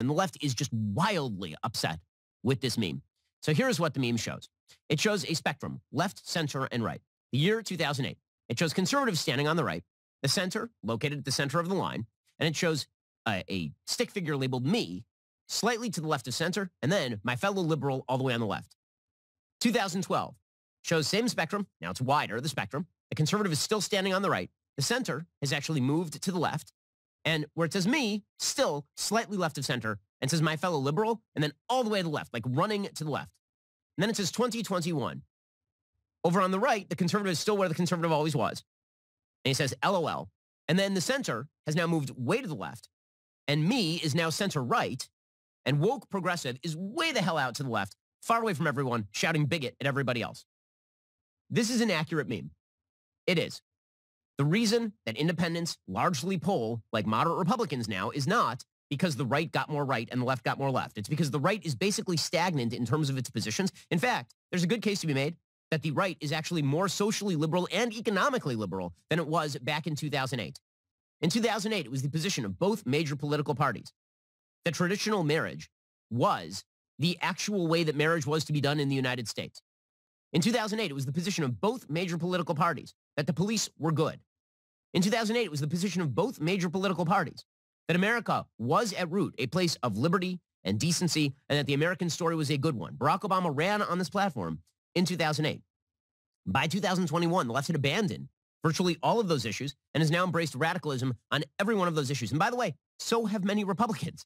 And the left is just wildly upset with this meme. So here's what the meme shows. It shows a spectrum, left, center, and right. The year 2008. It shows conservatives standing on the right, the center, located at the center of the line, and it shows a stick figure labeled me, slightly to the left of center, and then my fellow liberal all the way on the left. 2012 shows same spectrum. Now it's wider, the spectrum. The conservative is still standing on the right. The center has actually moved to the left. And where it says me, still slightly left of center, and says my fellow liberal, and then all the way to the left, like running to the left. And then it says 2021. Over on the right, the conservative is still where the conservative always was. And he says LOL. And then the center has now moved way to the left. And me is now center right. And woke progressive is way the hell out to the left, far away from everyone, shouting bigot at everybody else. This is an accurate meme. It is. The reason that independents largely poll like moderate Republicans now is not because the right got more right and the left got more left. It's because the right is basically stagnant in terms of its positions. In fact, there's a good case to be made that the right is actually more socially liberal and economically liberal than it was back in 2008. In 2008, it was the position of both major political parties that traditional marriage was the actual way that marriage was to be done in the United States. In 2008, it was the position of both major political parties that the police were good. In 2008, it was the position of both major political parties that America was at root a place of liberty and decency, and that the American story was a good one. Barack Obama ran on this platform in 2008. By 2021, the left had abandoned virtually all of those issues and has now embraced radicalism on every one of those issues. And by the way, so have many Republicans.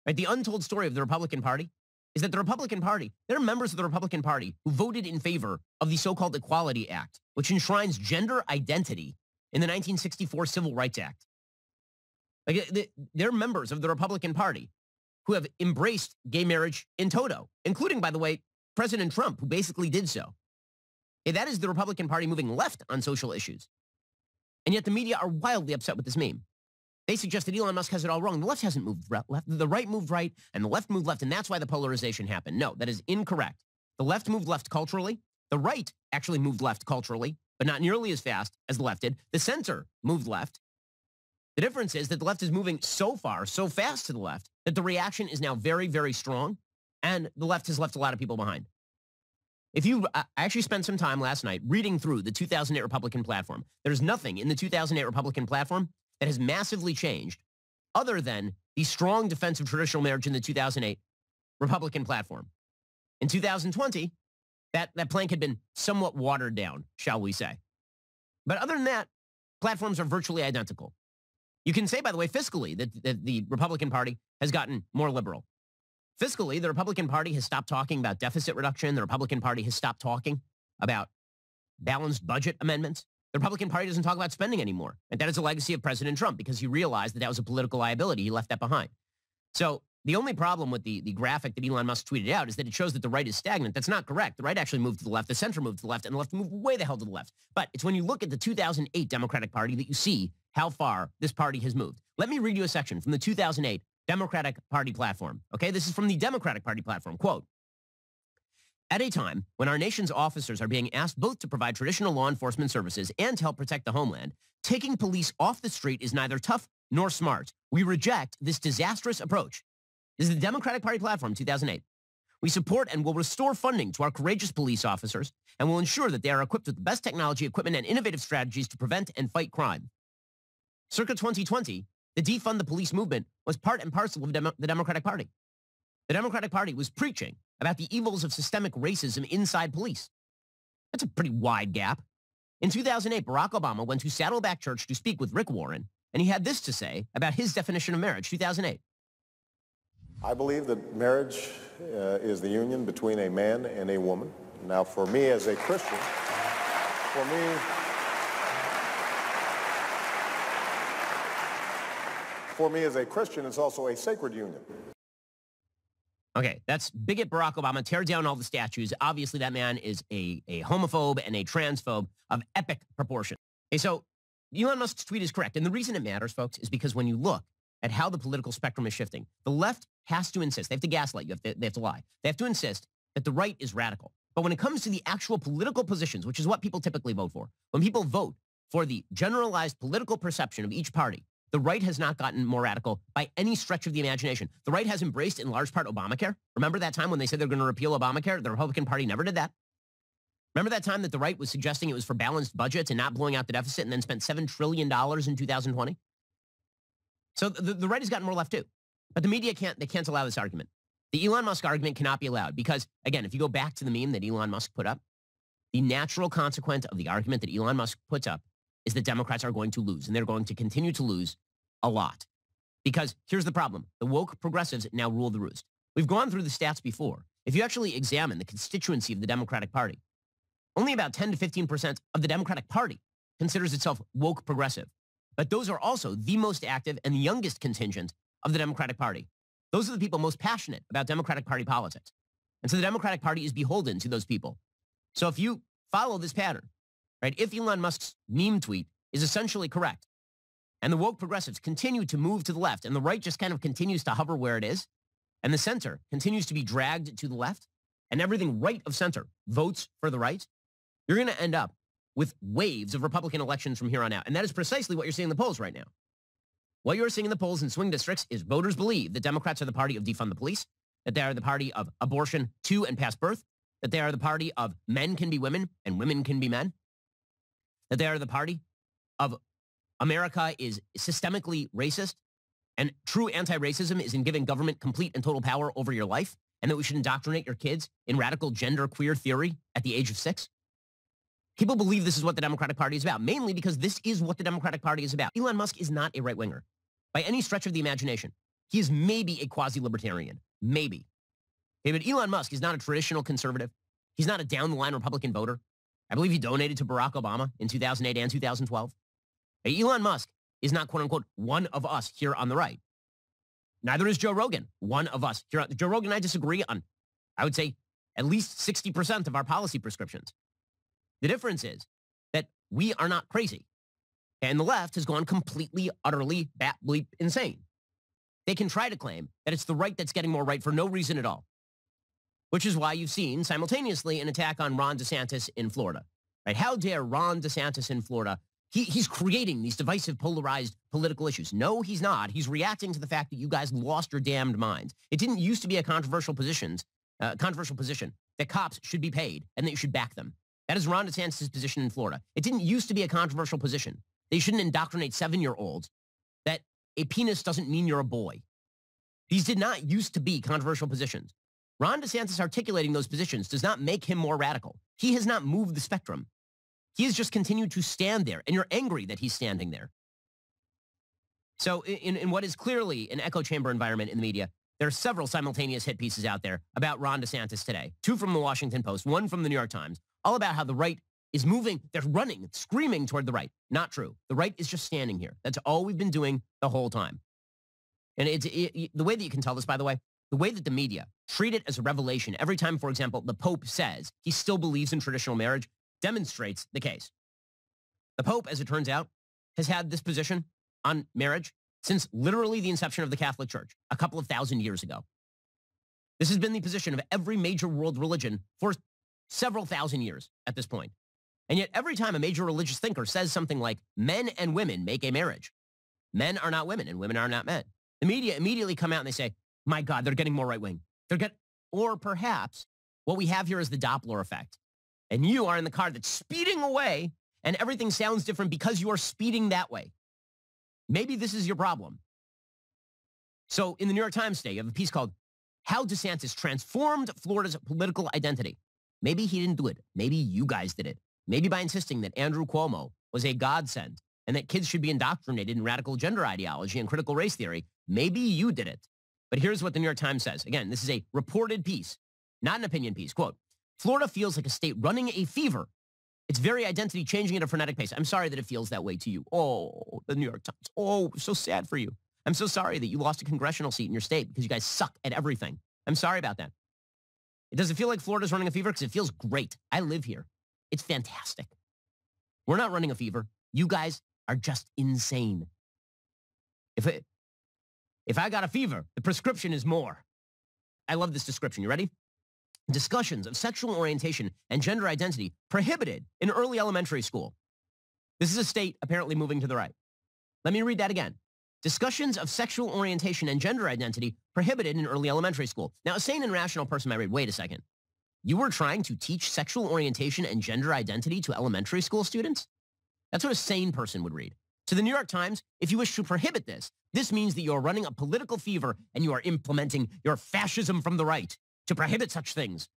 Right? The untold story of the Republican Party is that the Republican Party, there are members of the Republican Party who voted in favor of the so-called Equality Act, which enshrines gender identity in the 1964 Civil Rights Act. Like, they're members of the Republican Party who have embraced gay marriage in toto, including, by the way, President Trump, who basically did so. That is the Republican Party moving left on social issues. And yet the media are wildly upset with this meme. They suggest that Elon Musk has it all wrong. The left hasn't moved left. The right moved right, and the left moved left, and that's why the polarization happened. No, that is incorrect. The left moved left culturally. The right actually moved left culturally, but not nearly as fast as the left did. The center moved left. The difference is that the left is moving so far, so fast to the left, that the reaction is now very, very strong, and the left has left a lot of people behind. I actually spent some time last night reading through the 2008 Republican platform. There's nothing in the 2008 Republican platform that has massively changed other than the strong defense of traditional marriage in the 2008 Republican platform. In 2020, that plank had been somewhat watered down, shall we say. But other than that, platforms are virtually identical. You can say, by the way, fiscally, that the Republican Party has gotten more liberal. Fiscally, the Republican Party has stopped talking about deficit reduction. The Republican Party has stopped talking about balanced budget amendments. The Republican Party doesn't talk about spending anymore. And that is a legacy of President Trump because he realized that that was a political liability. He left that behind. So the only problem with the graphic that Elon Musk tweeted out is that it shows that the right is stagnant. That's not correct. The right actually moved to the left. The center moved to the left, and the left moved way the hell to the left. But it's when you look at the 2008 Democratic Party that you see how far this party has moved. Let me read you a section from the 2008 Democratic Party platform. Okay, this is from the Democratic Party platform. Quote, at a time when our nation's officers are being asked both to provide traditional law enforcement services and to help protect the homeland, taking police off the street is neither tough nor smart. We reject this disastrous approach. This is the Democratic Party platform, 2008. We support and will restore funding to our courageous police officers and will ensure that they are equipped with the best technology, equipment, and innovative strategies to prevent and fight crime. Circa 2020, the defund the police movement was part and parcel of the Democratic Party. The Democratic Party was preaching about the evils of systemic racism inside police. That's a pretty wide gap. In 2008, Barack Obama went to Saddleback Church to speak with Rick Warren, and he had this to say about his definition of marriage, 2008. I believe that marriage is the union between a man and a woman. Now, for me as a Christian, For me as a Christian, it's also a sacred union. Okay, that's bigot Barack Obama. Tear down all the statues. Obviously, that man is a homophobe and a transphobe of epic proportion. Okay, so Elon Musk's tweet is correct. And the reason it matters, folks, is because when you look at how the political spectrum is shifting, the left has to insist. They have to gaslight you. They have to lie. They have to insist that the right is radical. But when it comes to the actual political positions, which is what people typically vote for, when people vote for the generalized political perception of each party, The right has not gotten more radical by any stretch of the imagination. The right has embraced in large part Obamacare. Remember that time when they said they're going to repeal Obamacare? The Republican Party never did that. Remember that time that the right was suggesting it was for balanced budgets and not blowing out the deficit and then spent $7 trillion in 2020? So the right has gotten more left too. But the media can't allow this argument. The Elon Musk argument cannot be allowed because, again, if you go back to the meme that Elon Musk put up, the natural consequence of the argument that Elon Musk puts up is that Democrats are going to lose, and they're going to continue to lose a lot. Because here's the problem. The woke progressives now rule the roost. We've gone through the stats before. If you actually examine the constituency of the Democratic Party, only about 10 to 15% of the Democratic Party considers itself woke progressive. But those are also the most active and the youngest contingent of the Democratic Party. Those are the people most passionate about Democratic Party politics. And so the Democratic Party is beholden to those people. So if you follow this pattern, right, if Elon Musk's meme tweet is essentially correct, and the woke progressives continue to move to the left, and the right just kind of continues to hover where it is, and the center continues to be dragged to the left, and everything right of center votes for the right, you're going to end up with waves of Republican elections from here on out. And that is precisely what you're seeing in the polls right now. What you're seeing in the polls in swing districts is voters believe that Democrats are the party of defund the police, that they are the party of abortion to and past birth, that they are the party of men can be women and women can be men, that they are the party of America is systemically racist, and true anti-racism is in giving government complete and total power over your life, and that we should indoctrinate your kids in radical gender queer theory at the age of 6. People believe this is what the Democratic Party is about, mainly because this is what the Democratic Party is about. Elon Musk is not a right-winger by any stretch of the imagination. He is maybe a quasi-libertarian, maybe. Okay, but Elon Musk is not a traditional conservative. He's not a down-the-line Republican voter. I believe he donated to Barack Obama in 2008 and 2012. Okay, Elon Musk is not, quote-unquote, one of us here on the right. Neither is Joe Rogan, one of us here. Joe Rogan and I disagree on, I would say, at least 60% of our policy prescriptions. The difference is that we are not crazy. And the left has gone completely, utterly, bat-bleep insane. They can try to claim that it's the right that's getting more right for no reason at all, which is why you've seen simultaneously an attack on Ron DeSantis in Florida. Right? How dare Ron DeSantis in Florida? He's creating these divisive, polarized political issues. No, he's not. He's reacting to the fact that you guys lost your damned minds. It didn't used to be a controversial position that cops should be paid and that you should back them. That is Ron DeSantis' position in Florida. It didn't used to be a controversial position. They shouldn't indoctrinate 7-year-olds that a penis doesn't mean you're a boy. These did not used to be controversial positions. Ron DeSantis articulating those positions does not make him more radical. He has not moved the spectrum. He has just continued to stand there, and you're angry that he's standing there. So in what is clearly an echo chamber environment in the media, there are several simultaneous hit pieces out there about Ron DeSantis today. 2 from the Washington Post, 1 from the New York Times, all about how the right is moving. They're running, screaming toward the right. Not true. The right is just standing here. That's all we've been doing the whole time. And the way that you can tell this, by the way that the media treat it as a revelation every time, for example, the Pope says he still believes in traditional marriage, demonstrates the case. The Pope, as it turns out, has had this position on marriage since literally the inception of the Catholic Church, a couple of thousand years ago. This has been the position of every major world religion for several thousand years at this point. And yet every time a major religious thinker says something like, men and women make a marriage, men are not women and women are not men, the media immediately come out and they say, my God, they're getting more right-wing. Or perhaps what we have here is the Doppler effect. And you are in the car that's speeding away and everything sounds different because you are speeding that way. Maybe this is your problem. So in the New York Times today, you have a piece called How DeSantis Transformed Florida's Political Identity. Maybe he didn't do it. Maybe you guys did it. Maybe by insisting that Andrew Cuomo was a godsend and that kids should be indoctrinated in radical gender ideology and critical race theory. Maybe you did it. But here's what the New York Times says. Again, this is a reported piece, not an opinion piece. Quote, Florida feels like a state running a fever. Its very identity changing at a frenetic pace. I'm sorry that it feels that way to you. Oh, the New York Times. Oh, so sad for you. I'm so sorry that you lost a congressional seat in your state because you guys suck at everything. I'm sorry about that. Does it feel like Florida's running a fever? Because it feels great. I live here. It's fantastic. We're not running a fever. You guys are just insane. If I got a fever, the prescription is more. I love this description. You ready? Discussions of sexual orientation and gender identity prohibited in early elementary school. This is a state apparently moving to the right. Let me read that again. discussions of sexual orientation and gender identity prohibited in early elementary school. Now, a sane and rational person might read, wait a second. You were trying to teach sexual orientation and gender identity to elementary school students? That's what a sane person would read. To the New York Times, if you wish to prohibit this, this means that you're running a political fever and you are implementing your fascism from the right to prohibit such things.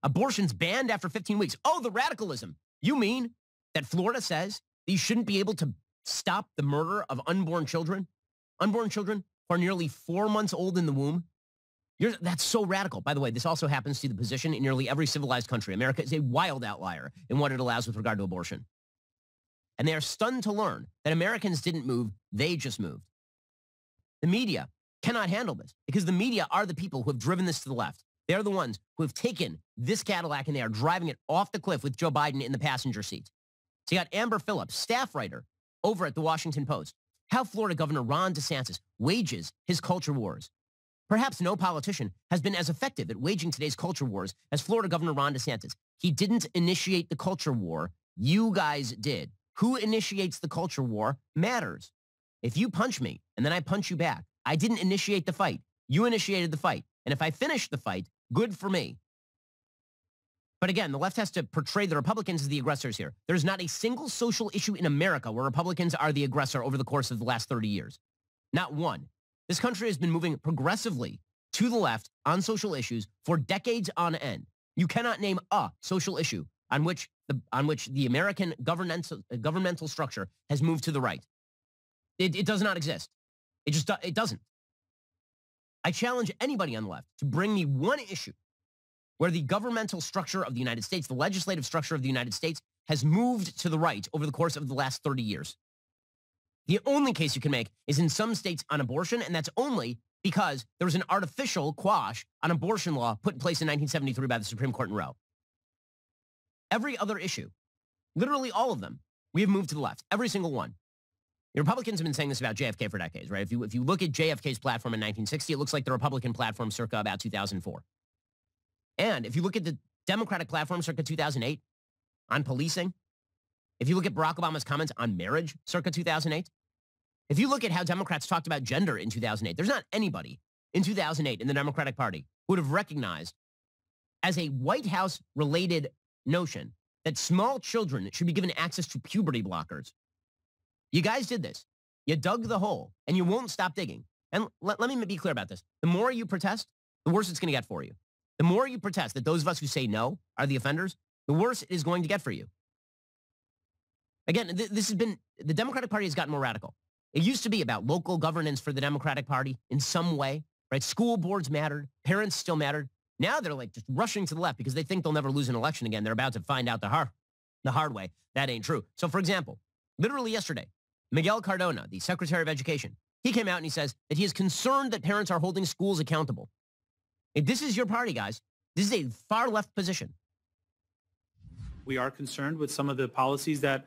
Abortion's banned after 15 weeks. Oh, the radicalism. You mean that Florida says that you shouldn't be able to stop the murder of unborn children? Unborn children who are nearly 4 months old in the womb? That's so radical. By the way, this also happens to the position in nearly every civilized country. America is a wild outlier in what it allows with regard to abortion. And they are stunned to learn that Americans didn't move, they just moved. The media cannot handle this because the media are the people who have driven this to the left. They are the ones who have taken this Cadillac and they are driving it off the cliff with Joe Biden in the passenger seat. So you got Amber Phillips, staff writer over at the Washington Post. How Florida Governor Ron DeSantis wages his culture wars. Perhaps no politician has been as effective at waging today's culture wars as Florida Governor Ron DeSantis. He didn't initiate the culture war. You guys did. Who initiates the culture war matters. If you punch me and then I punch you back, I didn't initiate the fight. You initiated the fight. And if I finish the fight, good for me. But again, the left has to portray the Republicans as the aggressors here. There's not a single social issue in America where Republicans are the aggressor over the course of the last 30 years. Not one. This country has been moving progressively to the left on social issues for decades on end. You cannot name a social issue on which the American governmental structure has moved to the right. It does not exist. It doesn't. I challenge anybody on the left to bring me one issue where the governmental structure of the United States, the legislative structure of the United States, has moved to the right over the course of the last 30 years. The only case you can make is in some states on abortion, and that's only because there was an artificial quash on abortion law put in place in 1973 by the Supreme Court in Roe. Every other issue, literally all of them, we have moved to the left. Every single one. The Republicans have been saying this about JFK for decades, right? If you look at JFK's platform in 1960, it looks like the Republican platform circa about 2004. And if you look at the Democratic platform circa 2008 on policing, if you look at Barack Obama's comments on marriage circa 2008, if you look at how Democrats talked about gender in 2008, there's not anybody in 2008 in the Democratic Party who would have recognized as a White House-related notion that small children should be given access to puberty blockers. You guys did this. You dug the hole, and you won't stop digging. And let me be clear about this. The more you protest, the worse it's going to get for you. The more you protest that those of us who say no are the offenders, the worse it is going to get for you. Again, this has been, the Democratic Party has gotten more radical. It used to be about local governance for the Democratic Party in some way, right? School boards mattered. Parents still mattered. Now they're like just rushing to the left because they think they'll never lose an election again. They're about to find out the hard way. That ain't true. So for example, literally yesterday, Miguel Cardona, the Secretary of Education, he came out and he says that he is concerned that parents are holding schools accountable. If this is your party, guys, this is a far left position. We are concerned with some of the policies that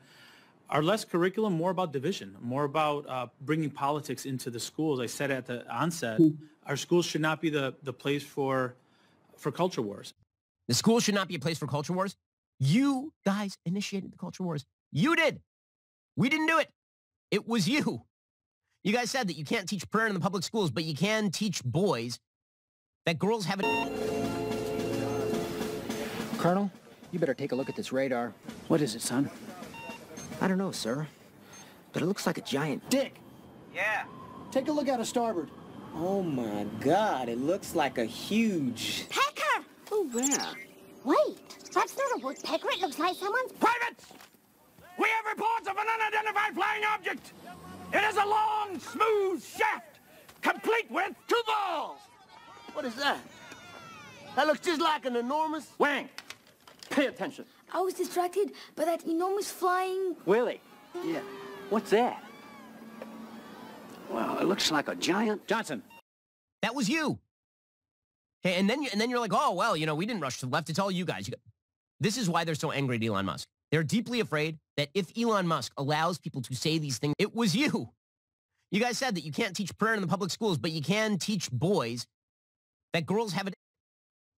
are less curriculum, more about division, more about bringing politics into the schools. I said at the onset, our schools should not be the place for culture wars. The school should not be a place for culture wars. You guys initiated the culture wars. You did. We didn't do it. It was you. You guys said that you can't teach prayer in the public schools, but you can teach boys that girls have it. Colonel, you better take a look at this radar. What is it, son? I don't know, sir, but it looks like a giant dick. Yeah. Take a look out of starboard. Oh my God, it looks like a huge... Pecker! Oh, where? Wait, that's not a woodpecker. It looks like someone's... Privates! We have reports of an unidentified flying object. It is a long, smooth shaft, complete with 2 balls. What is that? That looks just like an enormous... Wang, pay attention. I was distracted by that enormous flying... Willie. Yeah. What's that? Well, it looks like a giant... Johnson. That was you. Okay, and then you're like, oh, well, we didn't rush to the left. It's all you guys. This is why they're so angry at Elon Musk. They're deeply afraid that if Elon Musk allows people to say these things, it was you. You guys said that you can't teach prayer in the public schools, but you can teach boys that girls have it.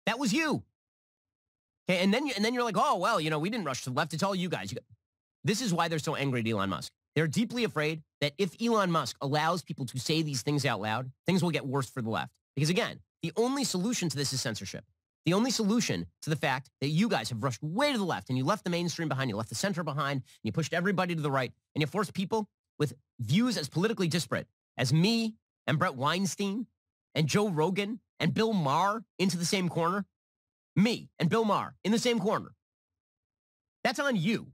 That was you. Okay, and then you're like, oh, well, we didn't rush to the left. It's all you guys. This is why they're so angry at Elon Musk. They're deeply afraid that if Elon Musk allows people to say these things out loud, things will get worse for the left. Because again, the only solution to this is censorship. The only solution to the fact that you guys have rushed way to the left and you left the mainstream behind, you left the center behind, and you pushed everybody to the right, and you forced people with views as politically disparate as me and Brett Weinstein and Joe Rogan and Bill Maher into the same corner. Me and Bill Maher in the same corner. That's on you.